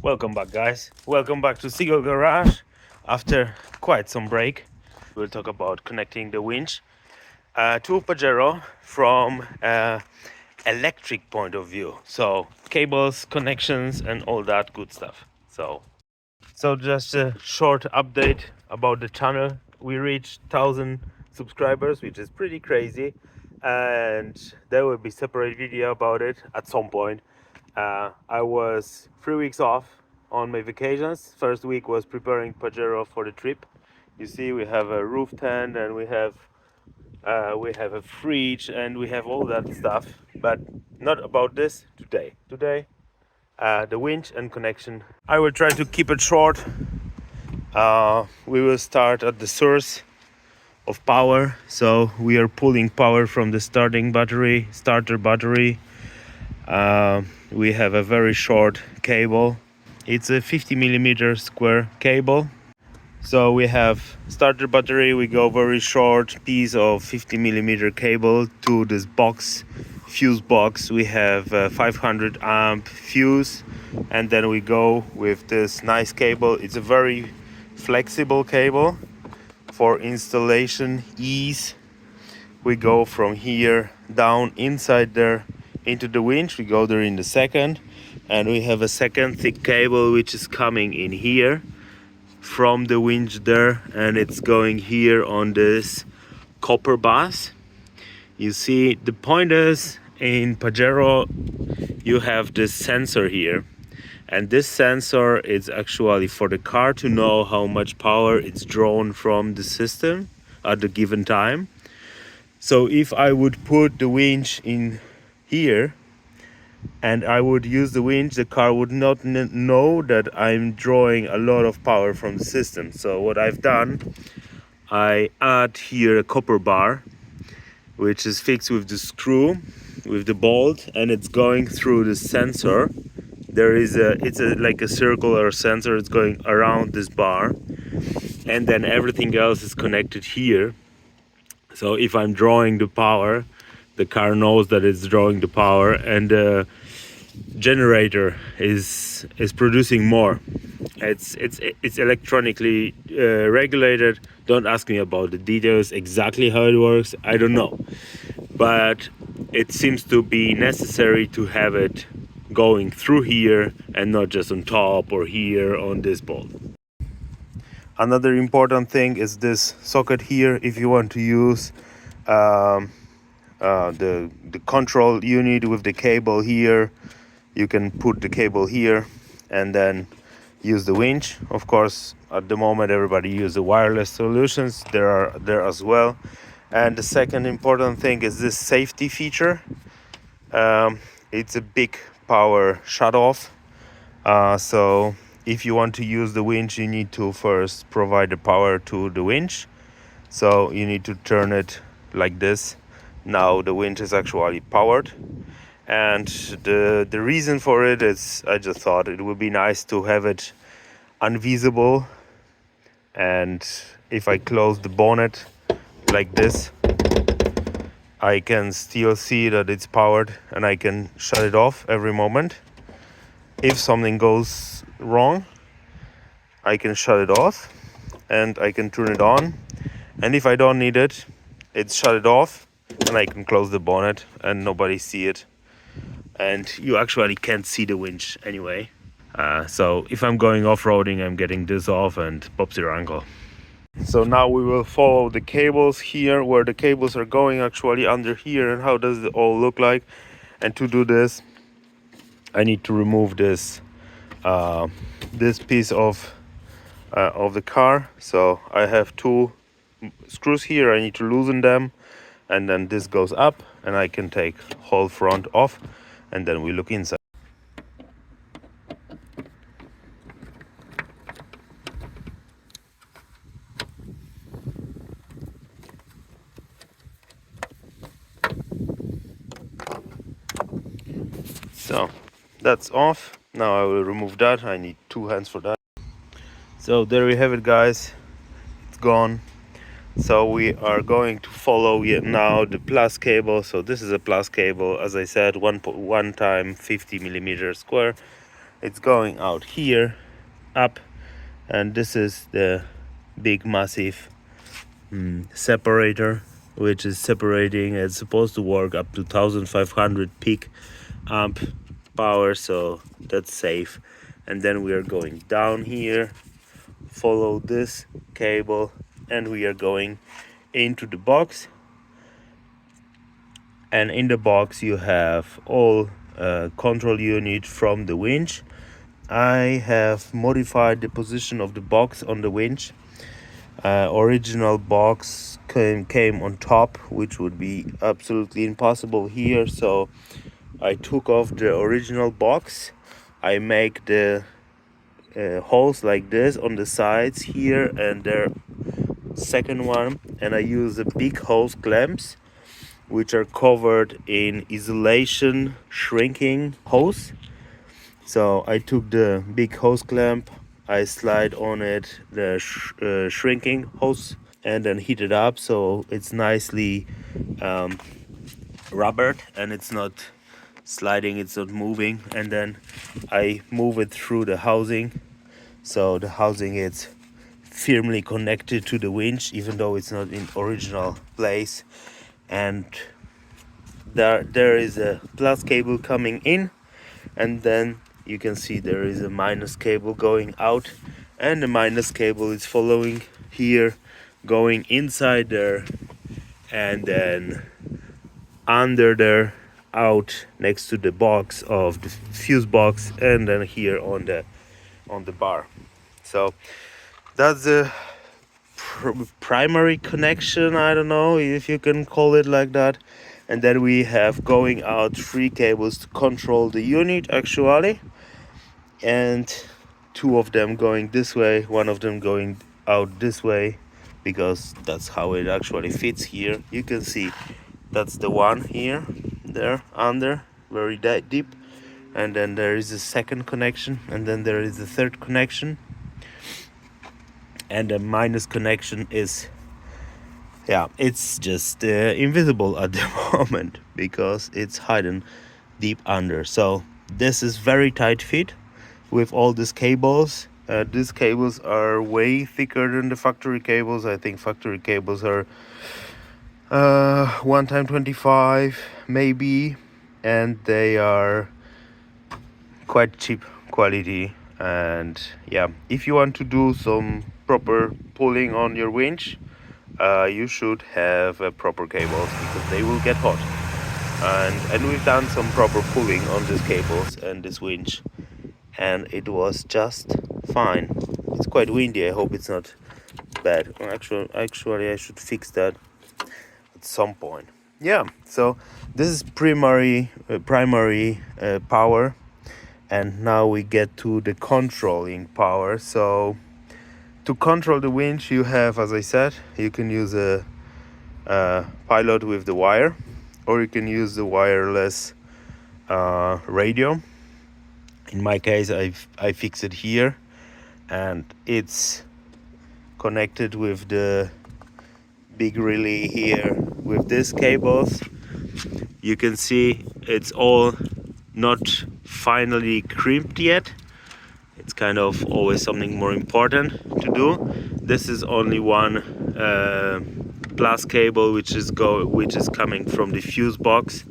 Welcome back, guys. Welcome back to Seagull Garage. After quite some break, we'll talk about connecting the winch to Pajero from electric point of view. So cables, connections, and all that good stuff. So just a short update about the channel. We reached 1,000 subscribers, which is pretty crazy, and there will be separate video about it at some point. I was 3 weeks off on my vacations. First week was preparing Pajero for the trip. You see, we have a roof tent and we have a fridge and we have all that stuff, but not about this today. The winch and connection. I will try to keep it short. We will start at the source of power. So we are pulling power from the starter battery. We have a very short cable. It's a 50 millimeter square cable. So we have starter battery. We go very short piece of 50 millimeter cable to this box, fuse box. We have a 500 amp fuse, and then we go with this nice cable. It's a very flexible cable for installation ease. We go from here down inside there into the winch. We go there in the second, and we have a second thick cable which is coming in here from the winch there, and it's going here on this copper bus. You see, the point is, in Pajero you have this sensor here, and this sensor is actually for the car to know how much power it's drawn from the system at the given time. So if I would put the winch in here and I would use the winch, the car would not know that I'm drawing a lot of power from the system. So what I've done, I add here a copper bar which is fixed with the screw, with the bolt, and it's going through the sensor. It's like a circular sensor. It's going around this bar, and then everything else is connected here. So if I'm drawing the power, the car knows that it's drawing the power, and the generator is producing more. It's electronically regulated. Don't ask me about the details, exactly how it works, I don't know, but it seems to be necessary to have it going through here and not just on top or here on this bolt. Another important thing is this socket here. If you want to use the control unit with the cable here, you can put the cable here and then use the winch. Of course, at the moment everybody uses the wireless solutions. There are there as well. And the second important thing is this safety feature. It's a big power shutoff. So if you want to use the winch, you need to first provide the power to the winch. So you need to turn it like this. Now the winch is actually powered, and the reason for it is I just thought it would be nice to have it invisible, and if I close the bonnet like this, I can still see that it's powered and I can shut it off every moment. If something goes wrong, I can shut it off and I can turn it on, and if I don't need it, it's shut it off, and I can close the bonnet and nobody see it, and you actually can't see the winch anyway. So if I'm going off-roading, I'm getting this off and pops your ankle. So now we will follow the cables here, where the cables are going actually under here, and how does it all look like. And to do this, I need to remove this this piece of the car. So I have two screws here. I need to loosen them, and then this goes up, and I can take whole front off, and then we look inside. So that's off. Now I will remove that. I need two hands for that. So there we have it, guys. It's gone. So we are going to follow now the plus cable. So this is a plus cable, as I said, one time 50 millimeter square. It's going out here, up, and this is the big massive separator, which is separating. It's supposed to work up to 1500 peak amp power, so that's safe. And then we are going down here, follow this cable, and we are going into the box. And in the box you have all control unit from the winch. I have modified the position of the box on the winch. Original box came on top, which would be absolutely impossible here, so I took off the original box. I make the holes like this on the sides here and there, second one, and I use the big hose clamps which are covered in isolation shrinking hose. So I took the big hose clamp, I slide on it the shrinking hose, and then heat it up so it's nicely rubbered and it's not sliding, it's not moving. And then I move it through the housing, so the housing is firmly connected to the winch even though it's not in original place. And there is a plus cable coming in, and then you can see there is a minus cable going out, and the minus cable is following here, going inside there, and then under there, out next to the box of the fuse box, and then here on the bar. So that's the primary connection, I don't know if you can call it like that. And then we have going out 3 cables to control the unit actually, and 2 of them going this way, 1 of them going out this way, because that's how it actually fits here. You can see that's the one here, there under, very deep, and then there is a second connection, and then there is a third connection, and the minus connection is, yeah, it's just invisible at the moment because it's hidden deep under. So this is very tight fit with all these cables. These cables are way thicker than the factory cables. I think factory cables are 1x25 maybe, and they are quite cheap quality. And yeah, if you want to do some proper pulling on your winch, you should have proper cables because they will get hot. And we've done some proper pulling on these cables and this winch, and it was just fine. It's quite windy. I hope it's not bad. Actually I should fix that at some point. Yeah, so this is primary power, and now we get to the controlling power. So to control the winch, you have, as I said, you can use a pilot with the wire, or you can use the wireless radio. In my case, I fix it here, and it's connected with the big relay here with these cables. You can see it's all not finally crimped yet. It's kind of always something more important to do. This is only one plus cable which is coming from the fuse box,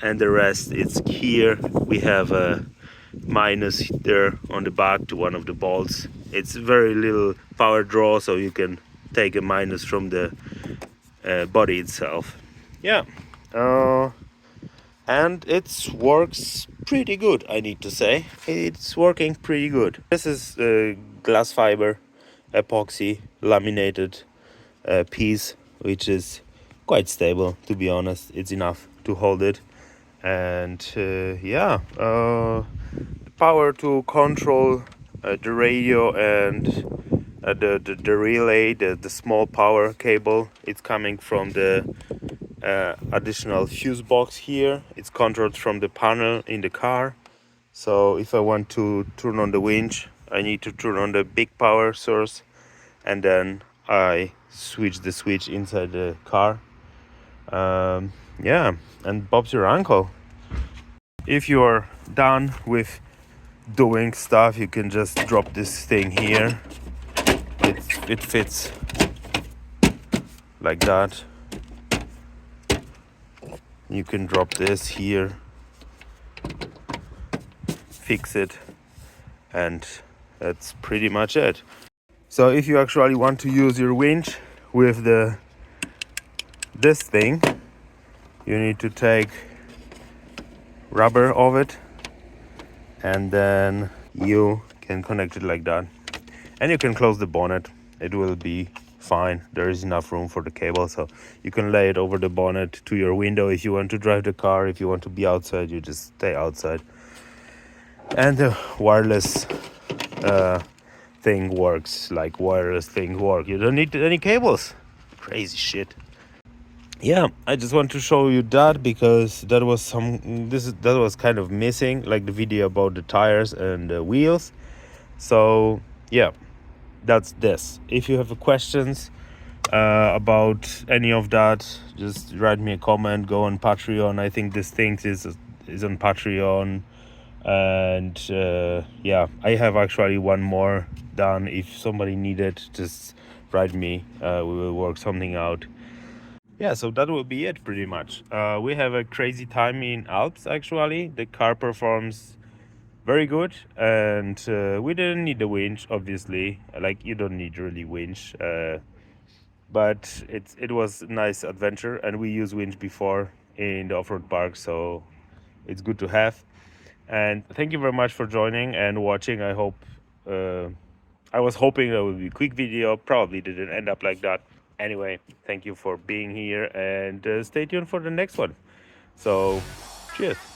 and the rest is here. We have a minus there on the back to one of the bolts. It's very little power draw, so you can take a minus from the body itself. Yeah, and it works pretty good, I need to say. It's working pretty good. This is glass fiber epoxy laminated piece, which is quite stable, to be honest. It's enough to hold it. And yeah, the power to control the radio and the relay, the small power cable, it's coming from the additional fuse box here. It's controlled from the panel in the car. So if I want to turn on the winch, I need to turn on the big power source, and then I switch the switch inside the car. Yeah, and Bob's your uncle. If you are done with doing stuff, you can just drop this thing here. It fits like that. You can drop this here, fix it, and that's pretty much it. So if you actually want to use your winch with this thing, you need to take rubber of it, and then you can connect it like that, and you can close the bonnet. It will be fine. There is enough room for the cable, so you can lay it over the bonnet to your window if you want to drive the car. If you want to be outside, you just stay outside. And the wireless thing works like wireless things work. You don't need any cables. Crazy shit. Yeah, I just want to show you that because that was kind of missing, like the video about the tires and the wheels. So yeah, that's this. If you have questions about any of that, just write me a comment. Go on Patreon. I think this thing is on Patreon. And yeah, I have actually one more done. If somebody needed, just write me. We will work something out. Yeah, so that will be it pretty much. We have a crazy time in Alps actually. The car performs very good, and we didn't need the winch, obviously. Like, you don't need really winch, but it was a nice adventure, and we used winch before in the off-road park, so it's good to have. And thank you very much for joining and watching. I hope I was hoping that would be a quick video. Probably didn't end up like that. Anyway, thank you for being here, and stay tuned for the next one. So cheers.